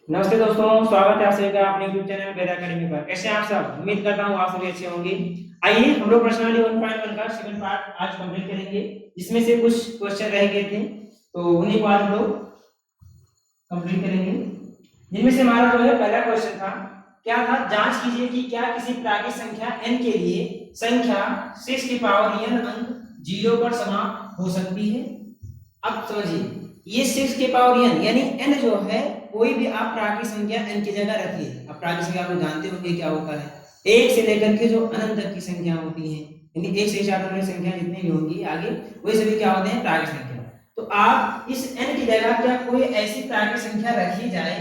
नमस्ते दोस्तों, स्वागत है आप सभी का अपने यूट्यूब चैनल वेद एकेडमी पर। कैसे हैं आप सब? उम्मीद करता हूँ आप सभी अच्छे होंगे। आइए हम लोग पर्सनालिटी 1.1 का सेकंड पार्ट आज कंप्लीट करेंगे, जिसमें से कुछ क्वेश्चन रह गए थे, तो उन्हीं को आज हम लोग कंप्लीट करेंगे। जिनमें से हमारा जो है पहला क्वेश्चन था, क्या था? जांच कीजिए कि क्या किसी प्राकृत संख्या n के लिए संख्या 6 की पावर n अंक 0 पर समाप्त हो सकती है। अब समझिए, ये 6 के पावर n यानी n जो है, कोई भी आप प्राकृत संख्या n की जगह रखिए। अब प्राकृत संख्या आप जानते होंगे क्या होता है, एक से लेकर के जो अनंत तक की संख्या होती है, यानी एक से चार वाली संख्या जितनी भी होंगी आगे, वही सभी क्या होते हैं? प्राकृत संख्या। तो आप इस n की जगह क्या कोई ऐसी प्राकृत संख्या रखी जाए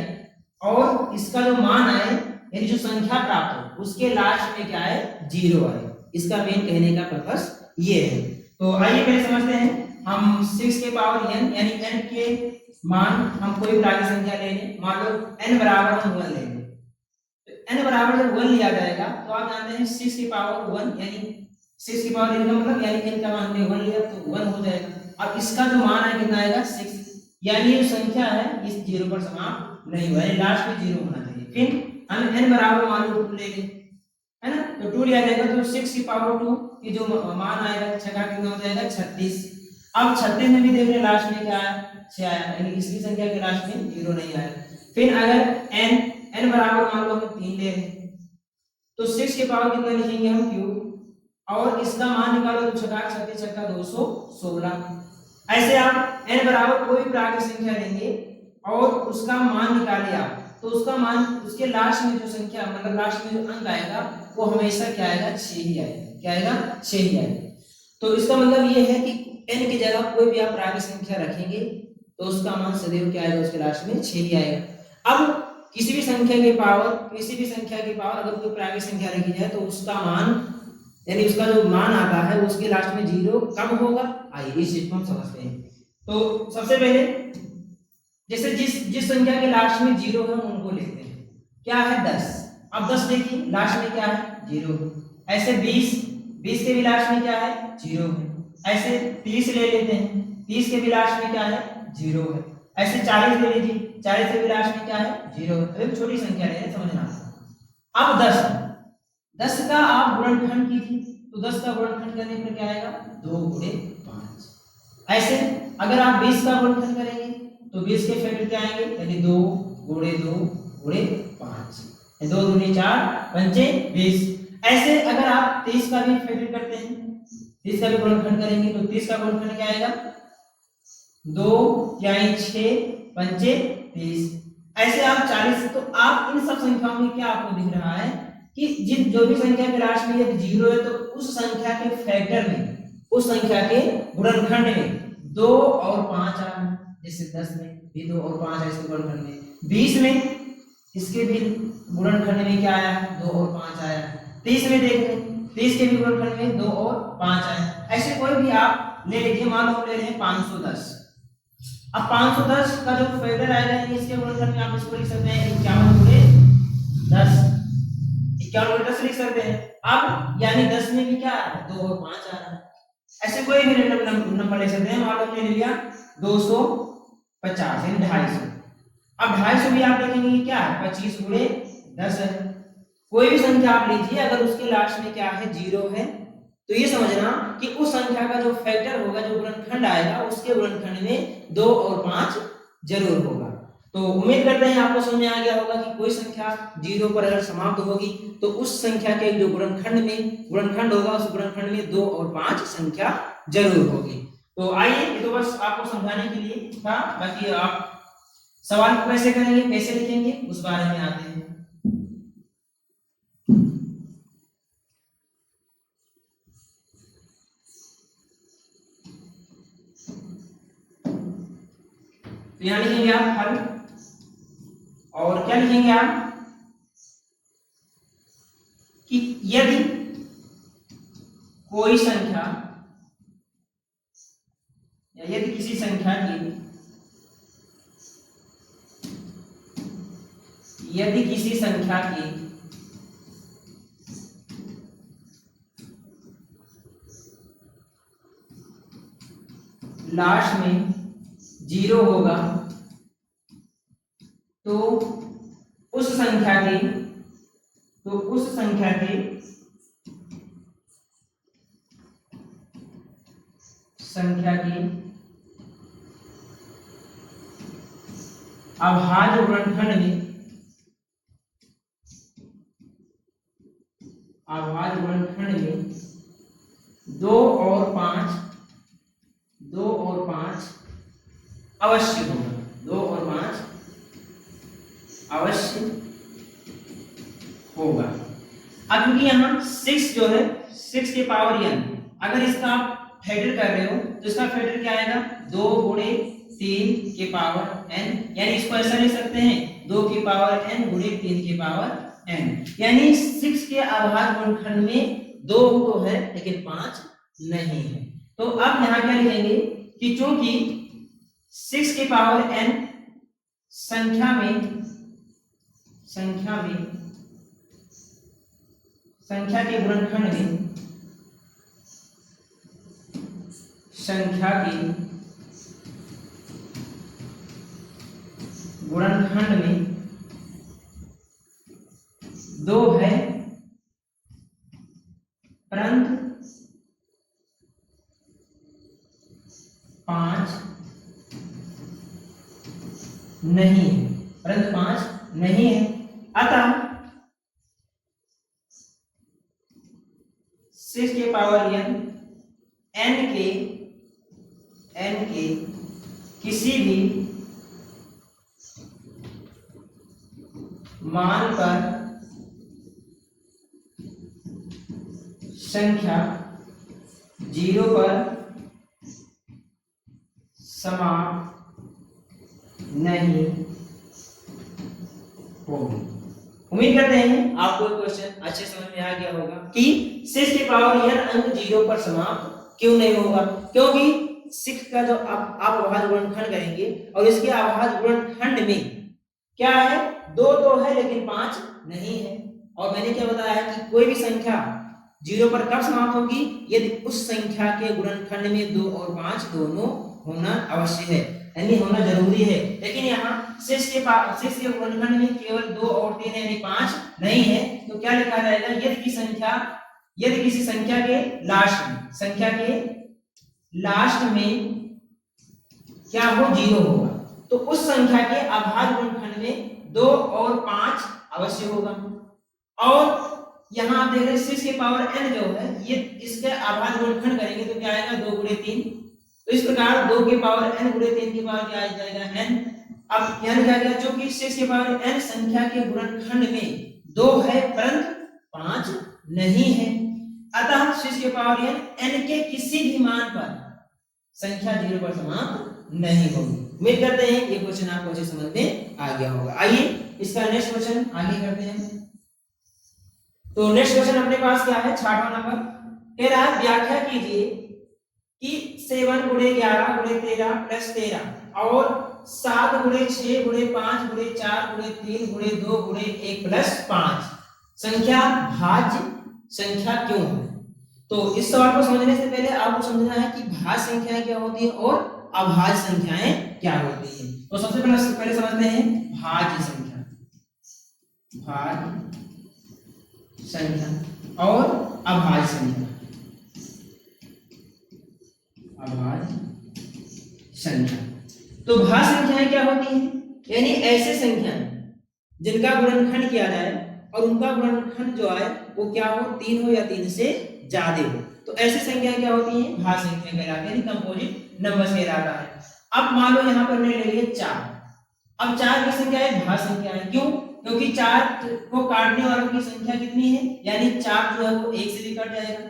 और इसका जो मान आए, यानी जो संख्या प्राप्त हो, उसके लास्ट में क्या है? 0 आए। इसका मेन कहने का पर्पस ये है। तो आइए पहले समझते हैं। हम 6 के पावर n यानी n के मान हम कोई प्राकृत संख्या ले लें। मान लो n बराबर हम 1 ले लें। तो n बराबर जब 1 लिया जाएगा तो आप जानते हैं 6 की पावर 1 यानी 6 की पावर n का मतलब यानी n का मान हमने 1 लिया तो 1 हो जाएगा। अब इसका जो मान है कितना आएगा? 6। यानी ये संख्या है इस 0 पर समाप्त नहीं हुआ, यानी लास्ट में 0 होना चाहिए। फिर हम n बराबर मान लो 2 ले लें, है ना? तो 2 लिया जाएगा तो 6 की पावर 2 ये जो मान आएगा 6 का कितना हो जाएगा? 36। अब 36 में भी देख रहे हैं लास्ट में क्या आया? 6 आया, यानी इसकी संख्या के लास्ट में 0 नहीं आया। फिर अगर n बराबर मान लो हम 3 ले रहे हैं, तो 6 के पावर कितना लिखेंगे हम? क्यूब। और इसका मान निकालो तो 6 36 छक्का 216। ऐसे आप n बराबर कोई प्राकृत संख्या लेंगे और उसका मान निकालिए आप, तो उसका मान उसके लास्ट में जो संख्या मतलब लास्ट में जो अंक आएगा वो हमेशा क्या आएगा? 6 ही आएगा। क्या आएगा? 6 ही आएगा। तो इसका मतलब ये है कि n की जगह कोई भी आप प्राकृत संख्या रखेंगे तो उसका मान सदैव क्या आएगा? उसके लास्ट में 6 ही आएगा। अब किसी भी संख्या की पावर अगर कोई प्राकृत संख्या रखी जाए तो उसका मान यानी उसका जो मान आता है उसके लास्ट में 0 कब होगा? आइए इस चीज को हम समझते हैं। तो सबसे पहले जैसे जिस जिस संख्या के लास्ट में 0 है उनको लेते हैं। क्या है? 10। अब 10 देखिए लास्ट में क्या है? 0। ऐसे 20 के भी लास्ट में क्या है? 0 है। ऐसे 30 ले लेते हैं, 30 के भी लास्ट में क्या है? 0 है। ऐसे 40 ले लीजिए, 40 के भी लास्ट में क्या है? 0 है। तो एक छोटी संख्या ले रहे हैं, समझना। अब 10 का आप गुणनखंड कीजिए, तो 10 का गुणनखंड करने पर क्या आएगा? 2 गुणे 5। ऐसे अगर आप 20 का गुणनखंड करेंगे तो 20 के फैक्टर क्या आएंगे? यानी 2 गुणे 2 गुणे 5, 2 दूनी 4 पंचे 20। ऐसे अगर आप 30 का भी फैक्टर करते हैं, 30 का भी गुणनखंड करेंगे तो 30 का गुणनखंड क्या आएगा? 2 यानी 6 पंचे 30। ऐसे आप 40। तो आप इन सब संख्याओं में क्या आपको दिख रहा है कि जिन जो भी संख्या के लास्ट में यदि 0 है तो उस संख्या के फैक्टर में, उस संख्या के गुणनखंड में 2 और 5 आ रहा है। जैसे 10 में भी 2 और 5 है इसके गुणनखंड में, 20 में इसके भी गुणनखंड में क्या आया? 2 और 5 आया। 30 में देख लें, 30 के भी गुणनखंड में 2 और 5 आया। ऐसे कोई भी आप ले लीजिए, मान लो ले रहे हैं 510। अब 510 का जो फैक्टर आएगा इसके गुणनखंड में आप इसको लिख सकते हैं 51 गुणे 10, 51 गुणे 10 लिख सकते हैं। अब यानी 10 में भी क्या आ रहा है? 2 और 5 आ रहा है। ऐसे कोई भी रैंडम नंबर ले सकते हैं। मान लो हमने ले लिया 250 यानी 250। अब 250 भी आप देखेंगे क्या है? 25 गुणे 10 है। कोई भी संख्या आप लीजिए, अगर उसके लास्ट में क्या है? 0 है, तो ये समझना कि उस संख्या का जो फैक्टर होगा, जो गुणनखंड आएगा, उसके गुणनखंड में 2 और 5 जरूर होगा। तो उम्मीद करते हैं आपको समझ में आ गया होगा कि कोई संख्या 0 पर अगर समाप्त होगी तो उस संख्या के जो गुणनखंड होगा, उस गुणनखंड में 2 और 5 संख्या जरूर होगी। तो आइए, ये तो बस आपको समझाने के लिए था। बाकी आप सवाल कैसे करेंगे, कैसे लिखेंगे, उस बारे में आते हैं। तो यहां लिखेंगे आप हल, और क्या लिखेंगे आप कि यदि कोई संख्या या यदि किसी संख्या की लास्ट में 0 होगा तो उस संख्या के अभाज्य गुणनखंड में 2 और 5 अवश्य होगा। 2 और 5 अवश्य होगा। अब क्योंकि यहाँ 6 जो है 6 के पावर n, अगर इसका आप फैक्टर कर रहे हो तो इसका फैक्टर क्या आएगा 2 गुणे 3 के पावर n, यानी इसको ऐसा लिख सकते हैं 2 की पावर n गुणे 3 की पावर n, यानी 6 के अभाज्य गुणनखंड में 2 तो है लेकिन 5 नहीं है। तो अब यहाँ क्या लिखेंगे कि चूंकि 6 की पावर n संख्या के गुणनखंड में 2 है, परंतु 5 नहीं है, अतः 6 के पावर n के किसी भी मान पर संख्या 0 पर समाप्त नहीं होगी। उम्मीद करते हैं आपको क्वेश्चन अच्छे समझ में आ गया होगा कि 6 की पावर n अंक 0 पर समाप्त क्यों नहीं होगा, क्योंकि 6 का जो आप अभाज्य गुणनखंड करेंगे और इसके अभाज्य गुणनखंड में क्या है 2 तो है लेकिन 5 नहीं है। और मैंने क्या बताया है कि कोई भी संख्या 0 पर कब समाप्त होगी, यदि उस संख्या के गुणनखंड में 2 और 5 दोनों होना अवश्य है, यानी होना जरूरी है। लेकिन यहाँ 6 के गुणनखंड में केवल 2 और 3 यानी 5 नहीं है, तो क्या लिखा जाएगा यदि किसी संख्या के लास्ट में क्या हो 0 होगा, तो उस संख्या के अभाज्य गुणनखंड में 2 और 5 अवश्य होगा। और यहाँ आप देख रहे हैं 6 के पावर n जो है ये इसके अभाज्य गुणनखंड करेंगे तो क्या आएगा 2 गुणे 3, तो इस प्रकार 2 के पावर n गुणे 3 के पावर क्या आ जाएगा n। अब यहाँ क्या गया, चूंकि 6 के पावर n संख्या के गुणनखंड में 2 है परंतु 5 नहीं है, अतः 6 के पावर n के किसी भी मान पर संख्या 0 पर समाप्त नहीं होगी। उम्मीद करते हैं ये क्वेश्चन आपको अच्छे समझ में आ गया होगा। आइए इसका नेक्स्ट क्वेश्चन आगे करते हैं। तो नेक्स्ट क्वेश्चन अपने पास क्या है 6वां नंबर, कह रहा है व्याख्या कीजिए कि 7 गुणे 11 गुणे 13 प्लस 13 और 7 गुणे 6 गुणे 5 गुणे 4 गुणे 3 गुणे 2 गुणे 1 प्लस 5 संख्या भाज्य संख्या क्यों है। तो इस सवाल को समझने से पहले आपको समझना है कि भाज्य संख्याएं क्या होती है और अभाज्य संख्याएं क्या होती है। तो सबसे पहले समझते हैं भाज्य संख्या और अभाज्य संख्या। तो भाज्य संख्याएं क्या होती हैं, यानी ऐसे संख्याएं जिनका गुणनखंड किया जाए और उनका गुणनखंड जो है वो क्या हो 3 हो या 3 से ज्यादा हो, तो ऐसी संख्या क्या होती है भाज्य संख्या कहलाती है, कंपोजिट नंबर्स कहलाता है। अब मान लो यहाँ पर मैंने ले लिया 4, अब 4 की संख्या है भाज्य संख्या है, क्यों, क्योंकि 4 को काटने वालों की संख्या कितनी है, यानी 4 जो है वो 1 से भी कट जाएगा,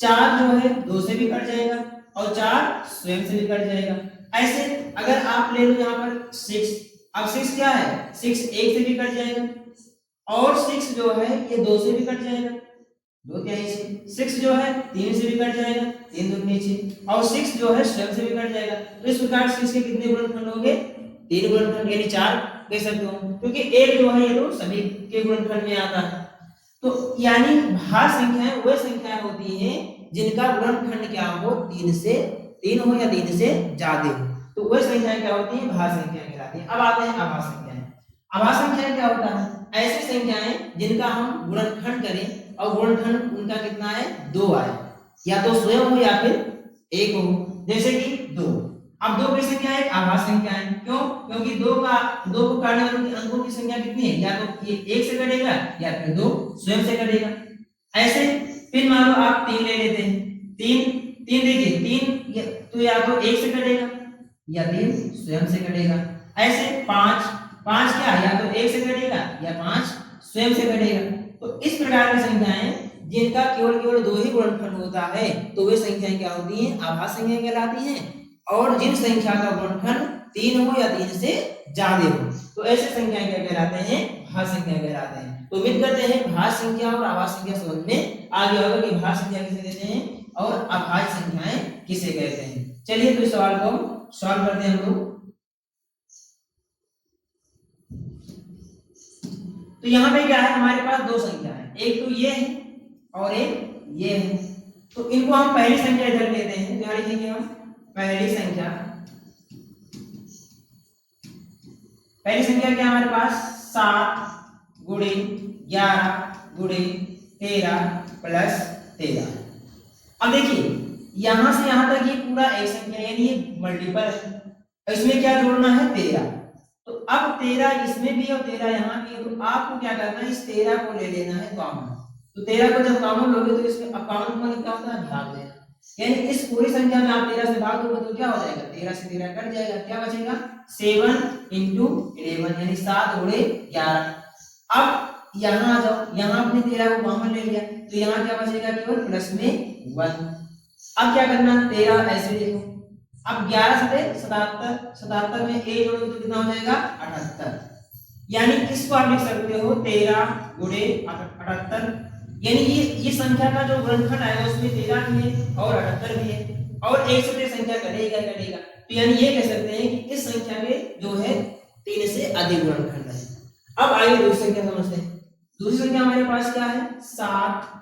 4 जो है 2 से भी कट जाएगा और 4 स्वयं से भी कट जाएगा। ऐसे अगर आप ले लो यहाँ पर 6, अब 6 क्या है 6 1 से भी कट जाएगा और 6 जो है ये 2 से भी कट जाएगा, 2 क्या है 6 जो है 3 से भी कट जाएगा, 3 2 6 और 6 जो है स्वयं से भी कट जाएगा। तो इस प्रकार 6 के कितने गुणनखंड होंगे 3 गुणनखंड, यानी 4 कह सकते हो, क्योंकि 1 जो है ये तो सभी के गुणनखंड में आता है। तो यानी भाज्य संख्याएं वह संख्याएं होती हैं जिनका गुणनखंड क्या हो 3 हो या 3 से ज्यादा हो, तो वह संख्याएं क्या होती हैं भाज्य संख्याएं कहलाती हैं। अब आते हैं अभाज्य संख्याएं। आभास संख्या क्या होता है? ऐसी संख्याएं जिनका हम गुणनखंड करें और गुणनखंड उनका कितना है? 2 आए, या तो स्वयं हो या फिर 1 हो, जैसे कि 2। अब 2 की संख्या एक आभास संख्या है, क्यों? क्योंकि 2 को काटने वाले अंकों की संख्या कितनी है? या तो ये 1 से कटेगा या फिर 2 स्वयं से कटेगा। ऐसे फिर मान लो आप 3 ले लेते हैं, 3 3 देखिए 3 तो या तो 1 से कटेगा या 3 स्वयं से कटेगा। ऐसे 5 5 क्या? या तो 1 से कटेगा या 5 स्वयं से कटेगा। तो इस प्रकार की संख्याएं जिनका केवल 2 ही गुणनखंड होता है तो वे संख्याएं क्या होती हैं? आभास संख्याएं कहलाती हैं। और जिन संख्या का गुणनखंड 3 हो या 3 से ज्यादा हो तो ऐसे संख्याएं क्या कहलाते हैं? भाज्य संख्याएं कहलाते हैं। तो उम्मीद करते हैं भाज्य संख्या और आभास संख्या समझ में आ गया होगा कि भाज्य संख्या किसे कहते हैं और अभाज्य संख्याएं किसे कहते हैं। चलिए तो इस सवाल को सॉल्व करते हैं हम लोग। तो यहाँ पे क्या है? हमारे पास 2 संख्या है, एक तो ये है और एक ये है। तो इनको हम पहली संख्या इधर लेते हैं, तो यहाँ लिखेंगे हम पहली संख्या। पहली संख्या क्या हमारे पास? 7 गुणे 11 गुणे 13 प्लस 13। अब देखिए यहां से यहां तक ये पूरा एक संख्या यानी ये मल्टीपल है, इसमें क्या जोड़ना है? 13। तो अब 13 इसमें भी और 13 यहाँ भी है, तो आपको क्या करना है? इस 13 को ले लेना है कॉमन। तो 13 को जब कॉमन लोगे तो इसमें अब कॉमन मतलब क्या होता है? भाग देना। यानी इस पूरी संख्या में आप 13 से भाग दोगे तो क्या हो जाएगा? 13 से 13 कट जाएगा, क्या बचेगा? 7 into 11 यानी 7 गुणे 11। अब यहाँ आ जाओ, यहाँ आपने 13 को कॉमन ले लिया तो यहाँ क्या बचेगा? केवल प्लस में 1। अब क्या करना है? 13 ऐसे देखो, अब 11 से 77, 77 में 1 जोड़ोगे तो कितना हो जाएगा? 78। यानी इसको आप लिख सकते हो 13 गुणे 78। यानी ये संख्या का जो गुणनखंड आएगा उसमें 13 भी है और 78 भी है, और 1 से संख्या कटेगा कटेगा। तो यानी ये कह सकते हैं कि इस संख्या के जो है 3 से अधिक गुणनखंड है। अब आइए दूसरी संख्या समझते हैं। दूसरी संख्या हमारे पास क्या है? 7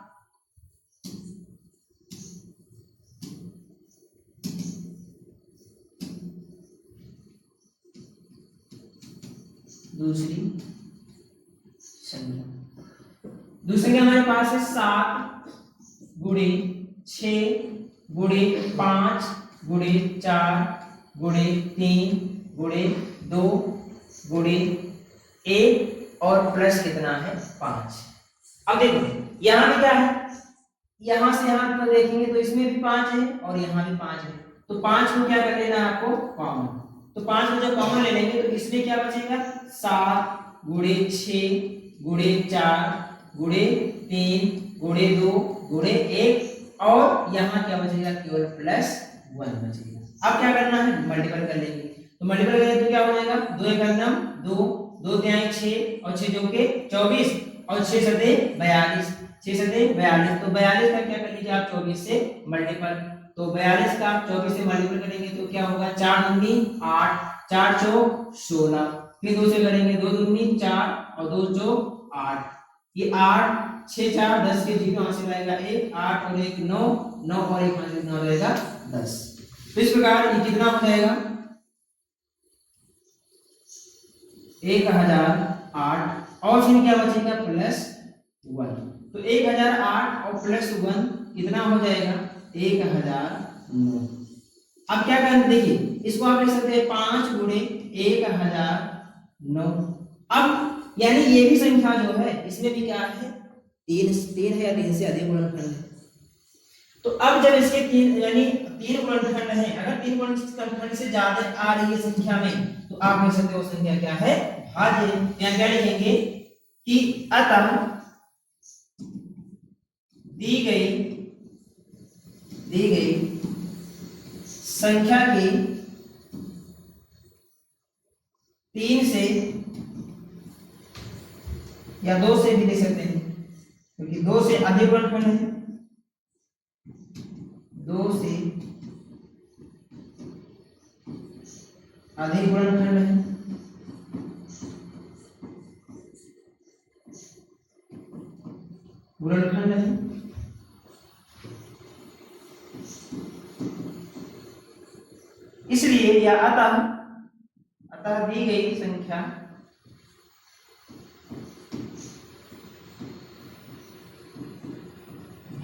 दूसरी संख्या हमारे पास है 7 गुणे 6 गुणे 5 गुणे 4 गुणे 3 गुणे 2 गुणे 1 और प्लस कितना है? 5। अब देखो यहाँ भी क्या है? यहाँ से यहाँ तक देखेंगे तो इसमें भी 5 है और यहाँ भी 5 है, तो 5 को क्या कर लेना है आपको? कॉमन। तो 5 को जब कॉमन ले लेंगे तो इसमें क्या बचेगा? 7 गुणे 6 गुणे 4 गुणे 3 गुणे 2 गुणे 1 और यहाँ क्या बचेगा? केवल प्लस 1 बचेगा। अब क्या करना है? मल्टीपल कर लेंगे। तो मल्टीपल करेंगे तो क्या हो जाएगा? 2 एक नम 2 2 तिहाई 6 और 6 जोड़ के 24 और 6 सते 42 6 सते 42। तो 42 का क्या कर लीजिए आप? 24 से मल्टीपल। तो 42 का 24 से मल्टीपल करेंगे तो क्या होगा? 4 दूनी 8 4 चौक 16, फिर 2 से करेंगे 2 दूनी 4 और 2 चौक 8। ये 8 6 4 10 के जीरो यहाँ से आएगा 1 8 और 1 9 9 और 1 यहाँ से कितना हो जाएगा? 10। तो इस प्रकार ये कितना हो जाएगा? 1008 और फिर क्या बचेगा? प्लस 1। तो 1008 और प्लस 1 कितना हो जाएगा? 1009। अब क्या करना देखिए, इसको आप लिख सकते हैं 5 गुणे 1009। अब यानी ये भी संख्या जो है इसमें भी क्या है? 3 है या 3 से अधिक गुणनखंड है। तो अब जब इसके 3 यानी 3 गुणनखंड है, अगर 3 गुणनखंड से ज्यादा आ रही है संख्या में तो आप लिख सकते हो संख्या क्या है? भाज्य। यहाँ क्या लिखेंगे कि अतः दी गई संख्या की 3 से या 2 से भी लिख सकते हैं क्योंकि 2 से अधिक गुणनखंड है, 2 से अधिक गुणनखंड है इसलिए या अतः दी गई संख्या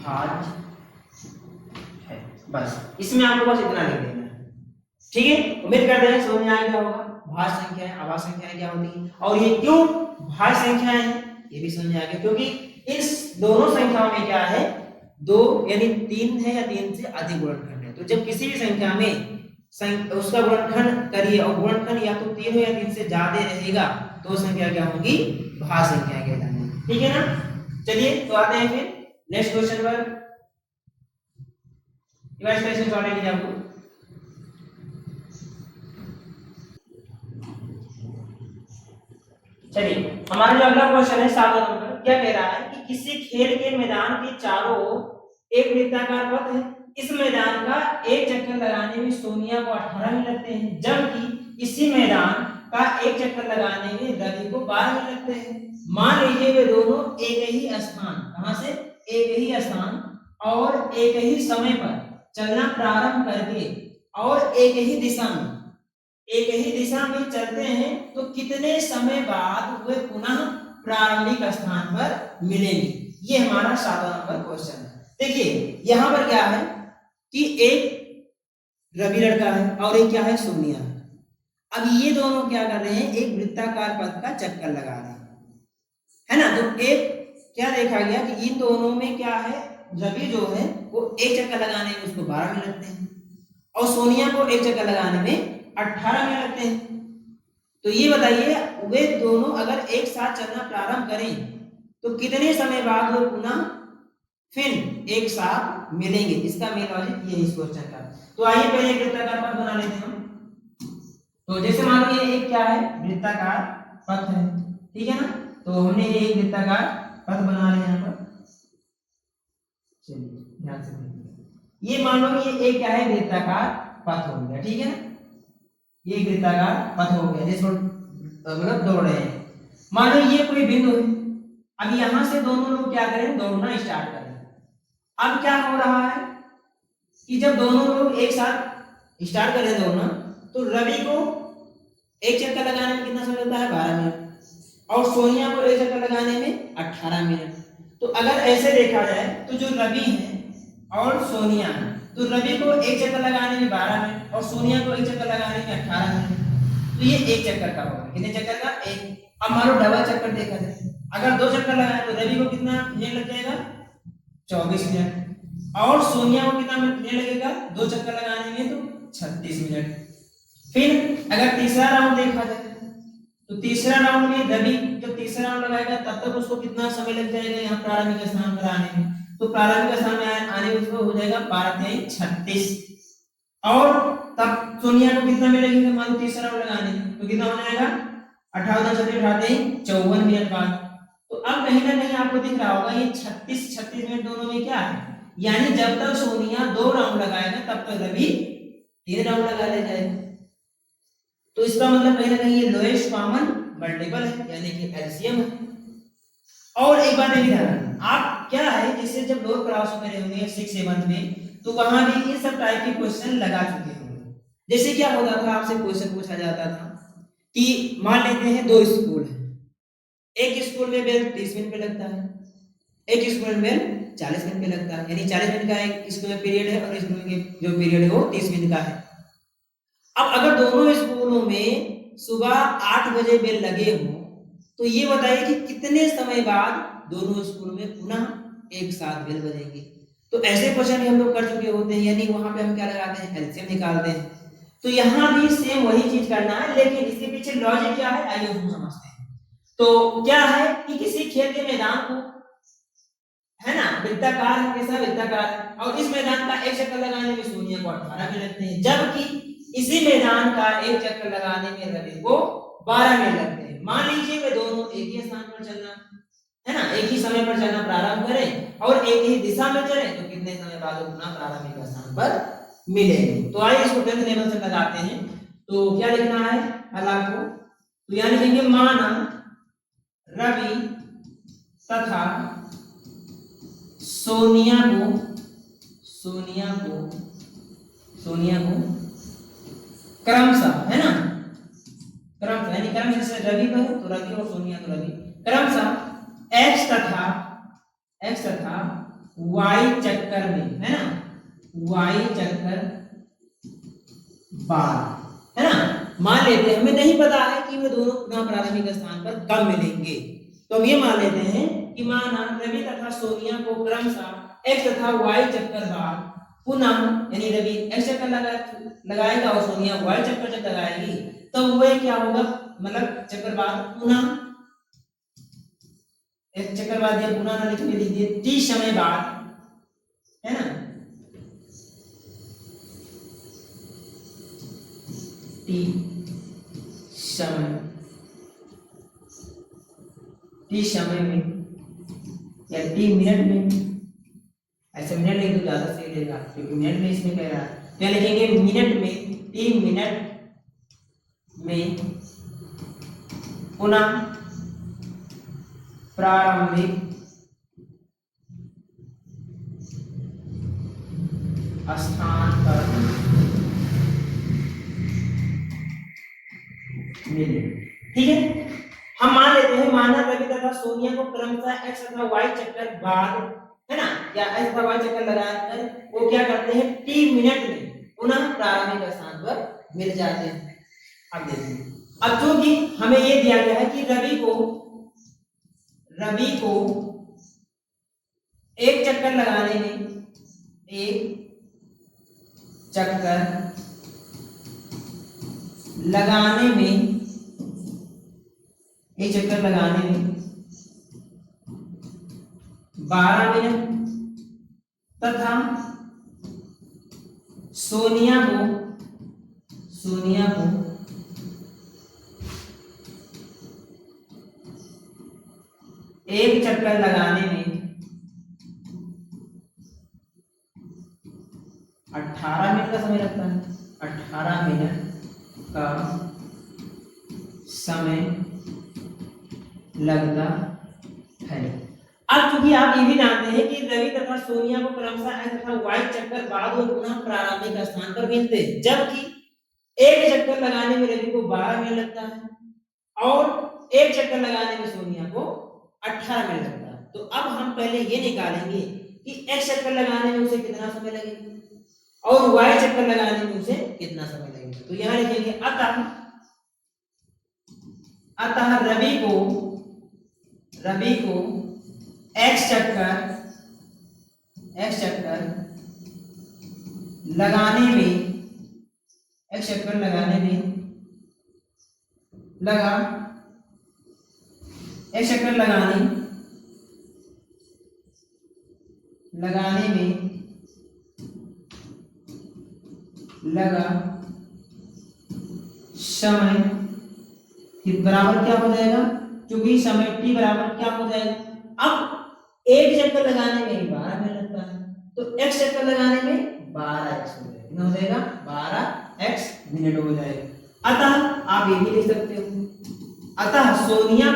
भाज्य है। बस इसमें आपको बस इतना लिख देना है, ठीक है। उम्मीद करते हैं समझ में आ गया होगा। भाज्य संख्याएं, आवास संख्याएं क्या होती है और ये क्यों भाज्य संख्याएं हैं ये भी समझ में आ गया, क्योंकि इस दोनों संख्याओं में क्या है, दो यानी तीन है या तीन से अधिक गुणनखंड है। तो जब किसी भी संख्या में उसका गुणनखंड करिए और गुणनखंड या तो तीन हो या तीन से ज्यादा रहेगा तो संख्या क्या होगी, भाज्य संख्या कहलाएगी, ठीक है ना। चलिए तो आते हैं फिर नेक्स्ट क्वेश्चन पर। रिवाइज क्वेश्चन सॉल्व कीजिए आपको। चलिए हमारा जो अगला क्वेश्चन है 7 नंबर, क्या कह रहा है कि किसी खेल के मैदान के चारों ओर एक वृत्ताकार पथ है। इस मैदान का एक चक्कर लगाने में सोनिया को 18 मिनट लगते हैं, जबकि इसी मैदान का एक चक्कर लगाने में रवि को 12 मिनट लगते हैं। मान लीजिए वे दोनों एक ही स्थान, कहां से, एक ही स्थान और एक ही समय पर चलना प्रारंभ करके और एक ही दिशा में चलते हैं तो कितने समय बाद वे पुनः प्रारंभिक स्थान पर मिलेंगे। ये हमारा 7वां नंबर क्वेश्चन है। देखिए यहां पर क्या है कि एक रवि लड़का है और एक क्या है, सोनिया है। अब ये दोनों क्या कर रहे हैं, एक वृत्ताकार पथ का चक्कर लगा रहे हैं, है ना। तो एक क्या देखा गया कि इन दोनों में क्या है, रवि जो है वो एक चक्कर लगाने में उसको 12 मिनट लगते हैं और सोनिया को एक चक्कर लगाने में 18 मिनट लगते हैं। तो ये बताइए वे दोनों अगर एक साथ चलना प्रारंभ करें तो कितने समय बाद वो पुनः फिर एक साथ मिलेंगे। इसका मेन लॉजिक ये इस क्वेश्चन का। तो आइए पहले एक वृत्ताकार पथ बना लेते हैं हम। तो जैसे मान लो ये एक क्या है, वृत्ताकार पथ है, ठीक है ना। तो हमने ये एक वृत्ताकार पथ बना रहे हैं यहाँ पर। चलिए ध्यान से देखिए, ये मान लो ये एक क्या है, वृत्ताकार पथ हो गया, ठीक है ना। ये वृत्ताकार पथ हो गया जिसको मतलब दौड़ रहे हैं। मान लो ये कोई बिंदु है, अब यहां से दोनों लोग क्या करें, दौड़ना स्टार्ट करें। अब क्या हो रहा है कि जब दोनों लोग एक साथ स्टार्ट करें दौड़ना तो रवि को एक चक्कर लगाने में कितना समय लगता है, 12 मिनट और सोनिया को एक चक्कर लगाने में 18 मिनट। तो अगर ऐसे देखा जाए तो जो रवि है और सोनिया है, तो रवि को एक चक्कर लगाने में 12 मिनट और सोनिया को एक चक्कर लगाने में 18 मिनट। तो ये एक चक्कर का होगा, कितने चक्कर का, एक। अब मान लो डबल चक्कर देखा जाए, अगर 2 चक्कर लगाए तो रवि को कितना मिनट लग जाएगा, 24 मिनट और सोनिया को कितना मिनट लगेगा, 2 चक्कर लगाने में तो 36 मिनट। फिर अगर तीसरा राउंड देखा जाए तो तीसरा राउंड में रवि जब तीसरा राउंड लगाएगा तब तक उसको कितना समय लग जाएगा यहाँ प्रारंभिक स्थान पर आने में। तो प्रारंभिक स्थान में आने में उसको हो जाएगा 12×36 और तब सोनिया को कितना मिनट लगेगा, मान लो तीसरा राउंड लगाने में तो कितना हो जाएगा, 18×36 उठाते हैं 54 मिनट बाद। तो अब कहीं ना कहीं आपको दिख रहा होगा ये 36 मिनट दोनों में क्या है, यानी जब तक सोनिया 2 राउंड लगाएगा तब तक रवि 3 राउंड लगा ले जाएगा। तो इसका मतलब कहीं ना कहीं ये लोएस्ट कॉमन मल्टीपल है, यानी कि एलसीएम है। और एक बात ये भी ध्यान रखना, आप क्या है जैसे जब लोअर क्लास में रहे होंगे 6-7 में तो वहां भी ये सब टाइप के क्वेश्चन लगा चुके होंगे। जैसे क्या होता था, आपसे क्वेश्चन पूछा जाता था कि मान लेते हैं 2 स्कूल है, एक स्कूल में बेल 30 मिनट पे लगता है, एक स्कूल में 40 मिनट पे लगता है, यानी 40 मिनट का एक स्कूल में पीरियड है और स्कूल में जो पीरियड है वो 30 मिनट का है। अब अगर दोनों स्कूलों में सुबह 8 बजे बेल लगे हो तो ये बताइए कि कितने समय बाद दोनों स्कूल में पुनः एक साथ बेल बजेंगे। तो ऐसे क्वेश्चन भी हम लोग कर चुके होते हैं, यानी वहां पे हम क्या लगाते हैं, एलसीएम निकालते हैं। तो यहाँ भी सेम वही चीज करना है, लेकिन इसके पीछे लॉजिक क्या है आइए उसको समझते हैं। तो क्या है कि किसी खेल के मैदान को, है ना, वृत्ताकार है, कैसा वृत्ताकार है और इस मैदान का एक चक्कर लगाने में सोनिया को 18 मिनट लगते हैं, जबकि इसी मैदान का एक चक्कर लगाने में रवि को 12 मिनट लगते हैं। मान लीजिए वे दोनों एक ही स्थान पर चलना, है ना, एक ही समय पर चलना प्रारंभ करें और एक ही दिशा में चले तो कितने समय बाद वो पुनः प्रारंभिक स्थान पर मिलेंगे। तो आइए इसको 10th लेवल से लगाते हैं। तो क्या लिखना है हल आपको, तो यानी लिखेंगे माना रवि तथा सोनिया को क्रमशः, है ना, क्रमशः यानी क्रमशः जैसे रवि को तो रवि और सोनिया तो रवि, क्रमशः एक्स तथा वाई चक्कर में, है ना, वाई चक्कर बाद, है ना। मान लेते हैं हमें नहीं पता है कि वे दोनों पुनः प्रारंभिक स्थान पर कब मिलेंगे, तो हम ये मान लेते हैं कि माना रवि तथा सोनिया को क्रमशः एक्स तथा वाई चक्कर बाद पुनः, यानी रवि एक्स चक्कर लगाएगा और सोनिया वाई चक्कर जब लगाएगी तो वह क्या होगा, मतलब चक्कर बाद पुनः, एक चक्कर बाद या पुनः ना लिख के लीजिए, टी समय बाद, है ना, टी समय में या टी मिनट में, ऐसे मिनट लिख दो ज्यादा सही रहेगा क्योंकि मिनट में इसमें कह रहा है, क्या लिखेंगे मिनट में, टी मिनट में पुनः प्रारंभिक स्थान पर मिले। ठीक है, हम मान लेते हैं माना रवि तथा सोनिया को क्रमशः एक्स तथा वाई चक्कर बाद, है ना, या एक्स तथा वाई चक्कर लगाकर वो क्या करते हैं टी मिनट में पुनः प्रारंभिक स्थान पर मिल जाते हैं। अब देखिए, अब चूंकि हमें ये दिया गया है कि रवि को एक चक्कर लगाने में, एक चक्कर लगाने में, एक चक्कर लगाने में 12 मिनट तथा सोनिया को एक चक्कर लगाने में 18 मिनट का समय लगता है, 18 मिनट का समय लगता है। अब चूंकि आप ये भी जानते हैं कि रवि तथा सोनिया को क्रमशः एक्स तथा वाई चक्कर बाद और पुनः प्रारंभिक स्थान पर मिलते हैं, जबकि एक चक्कर लगाने में रवि को 12 मिनट लगता है और एक चक्कर लगाने में सोनिया को 18 मिनट लगता है। तो अब हम पहले ये निकालेंगे कि एक्स चक्कर लगाने में उसे कितना समय लगेगा और वाई चक्कर लगाने में उसे कितना समय लगेगा। तो यहां लिखेंगे अतः रवि को एक्स चक्कर लगाने में लगा समय कि बराबर क्या हो जाएगा, क्योंकि समय टी बराबर क्या हो जाएगा, अब एक चक्कर लगाने में 12 मिनट लगता है तो एक्स चक्कर लगाने में 12x हो जाएगा, कितना हो जाएगा 12x मिनट हो जाएगा। अतः आप ये भी लिख सकते हो, अतः सोनिया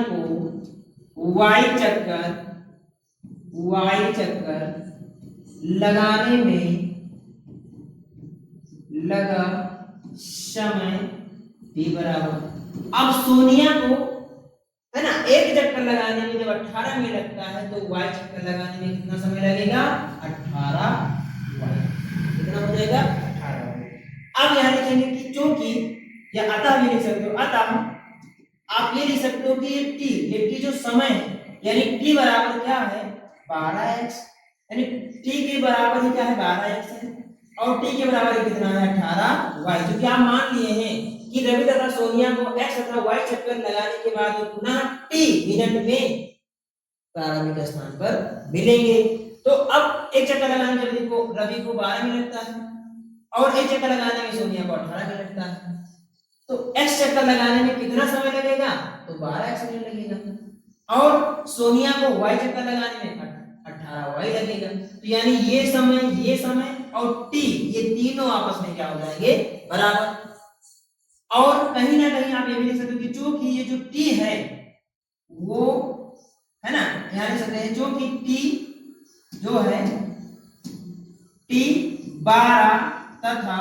को वाई चक्कर लगाने में लगा समय भी बराबर, अब सोनिया को, है ना, एक चक्कर लगाने में जब 18 मिनट लगता है तो वाई चक्कर लगाने में कितना समय लगेगा 18 वाई, कितना हो जाएगा 18 वाई। अब यहां लिखेंगे कि चूंकि, या अतः भी लिख सकते हो, अतः आप ये लिख सकते हो कि ये टी जो समय है यानी टी बराबर क्या है 12x, यानी टी के बराबर ही क्या है 12x है और टी के बराबर कितना है 18y, क्योंकि आप मान लिए हैं कि रवि तथा सोनिया को x तथा y चक्कर लगाने के बाद पुनः t मिनट में प्रारंभिक स्थान पर मिलेंगे। तो अब एक चक्कर लगाने में रवि को 12 मिनट लगता है और एक चक्कर लगाने में सोनिया को 18 मिनट लगता है, तो x चक्कर लगाने में कितना समय लगेगा तो 12x मिनट लगेगा और सोनिया को y चक्कर लगाने में 18y लगेगा। तो यानी ये समय और t ये तीनों आपस में क्या हो जाएंगे बराबर। और कहीं ना कहीं आप ये भी लिख सकते हो कि चूंकि ये जो t है वो, है ना, यहां लिख सकते हैं चूंकि t जो है t 12 तथा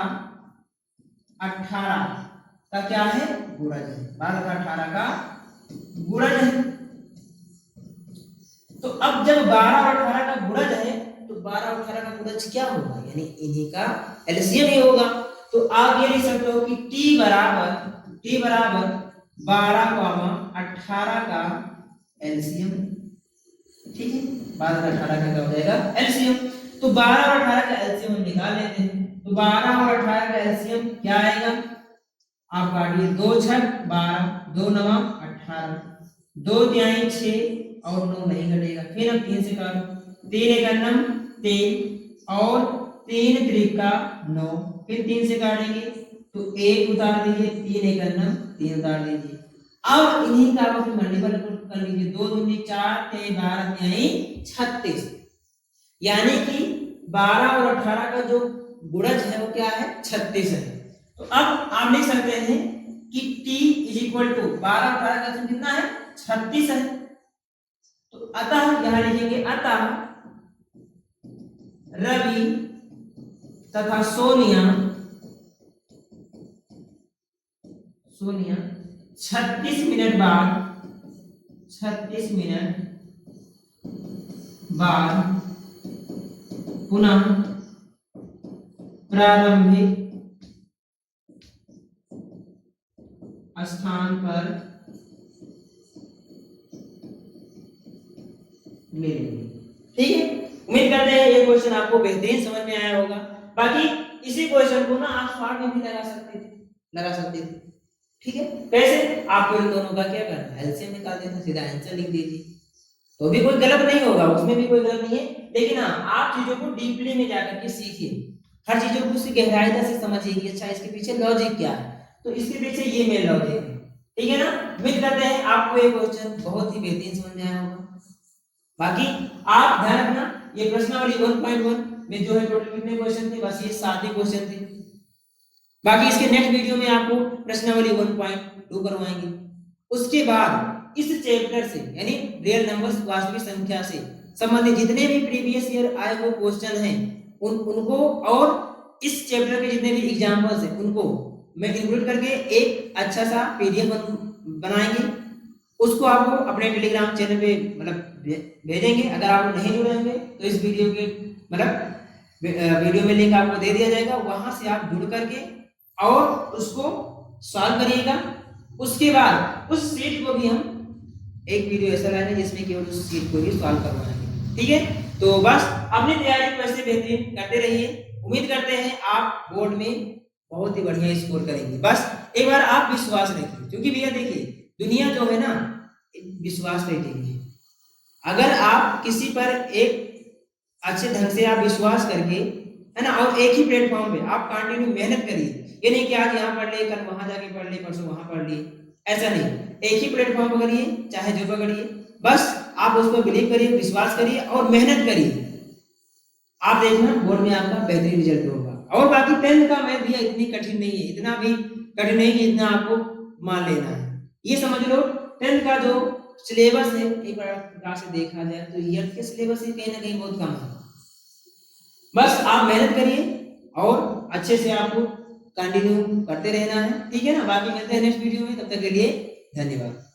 18 का क्या है गुणज है, 12 तथा 18 का गुणज है। तो अब जब 12 और 18 का गुणज है तो 12 और 18 का गुणज क्या होगा, यानी इन्हीं का एलसीएम ही होगा। तो आप ये लिख सकते हो कि t बराबर 12, 18 का एलसीएम। ठीक है, 12 और 18 का क्या हो जाएगा, एलसीएम। तो 12 और 18 का एलसीएम हम निकाल लेते हैं। तो 12 और 18 का एलसीएम क्या आएगा, आप काटिए, 2 6 12, 2 9 18, 2 तिहाई 6 और 9 नहीं घटेगा। फिर हम 3 से काटो, 3 एक 3 और 3 त्रिका 9, फिर 3 से काटेंगे तो 1 उतार दीजिए, 3 एक 3 उतार दीजिए। अब इन्हीं का आपस में मल्टीपल कर लीजिए, 2 दूनी 4 ते 12 तिहाई 36, यानी कि 12 और 18 का जो गुणज है वो क्या है, 36 है। तो अब आप लिख सकते हैं कि t इज इक्वल टू 12 और 18 का कितना है, 36 है। तो अतः यहां लिखेंगे, अतः रवि तथा सोनिया 36 मिनट बाद पुनः प्रारंभिक स्थान पर मिलेंगे। ठीक है, उम्मीद करते हैं ये क्वेश्चन आपको बेहतरीन समझ में आया होगा। बाकी इसी क्वेश्चन को ना आप शॉर्ट में भी लगा सकते थे। ठीक है, कैसे, आपको इन दोनों का क्या करना है, एलसीएम निकाल देना, सीधा आंसर लिख दीजिए, तो भी कोई गलत नहीं होगा, उसमें भी कोई गलत नहीं है। लेकिन हाँ, आप चीजों को डीपली में जाकर के सीखिए, हर चीजों को उसकी गहराई से समझिए कि अच्छा इसके पीछे लॉजिक क्या है, तो इसके पीछे ये मेन लॉजिक है। ठीक है ना, उम्मीद करते हैं आपको ये क्वेश्चन बहुत ही बेहतरीन समझ में आया होगा। बाकी आप ध्यान रखना, ये प्रश्नावली 1.1 में जो है टोटल कितने क्वेश्चन थे, बस ये 7 ही क्वेश्चन थे। बाकी इसके नेक्स्ट वीडियो में आपको प्रश्नावली 1.2 करवाएंगे। उसके बाद इस चैप्टर से यानी रियल नंबर्स वास्तविक संख्या से संबंधित जितने भी प्रीवियस ईयर आए हुए क्वेश्चन हैं उनको और इस चैप्टर के जितने भी एग्जांपल्स हैं उनको मैं इंक्लूड करके एक अच्छा सा पीडीएफ बनाएंगे, उसको आपको अपने टेलीग्राम चैनल पे मतलब भेजेंगे। अगर आप नहीं जुड़े होंगे तो इस वीडियो के मतलब वीडियो में लिंक आपको दे दिया जाएगा, वहां से आप जुड़ करके और उसको सॉल्व करिएगा। उसके बाद उस सीट को भी हम एक वीडियो ऐसा लाएंगे जिसमें केवल उस सीट को ही सॉल्व करवाएंगे। ठीक है, तो बस अपनी तैयारी को ऐसे बेहतरीन करते रहिए। उम्मीद करते हैं आप बोर्ड में बहुत ही बढ़िया स्कोर करेंगे। बस एक बार आप विश्वास रखिए, क्योंकि भैया देखिए दुनिया जो है ना विश्वास रेटिंग है। अगर आप किसी पर एक अच्छे ढंग से आप विश्वास करके है ना, और एक ही प्लेटफॉर्म पे आप कंटिन्यू मेहनत करिए, ये नहीं कि आज यहाँ पढ़ लिए, कल वहां जाके पढ़ लिए, परसों वहां पढ़ लिए, ऐसा नहीं। एक ही प्लेटफॉर्म पकड़िए, चाहे जो पकड़िए, बस आप उस पर बिलीव करिए, विश्वास करिए और मेहनत करिए। आप देखना बोर्ड में आपका बेहतरीन रिजल्ट होगा। और बाकी 10th का मैथ भी इतनी कठिन नहीं है, इतना भी कठिन नहीं कि इतना आपको मान लेना है। ये समझ लो 10th का जो सिलेबस है एक बार से देखा जाए तो ईयर के सिलेबस से कहीं ना कहीं बहुत कम है। बस आप मेहनत करिए और अच्छे से आपको कंटिन्यू करते रहना है। ठीक है ना, बाकी मिलते हैं नेक्स्ट वीडियो में, तब तक के लिए धन्यवाद।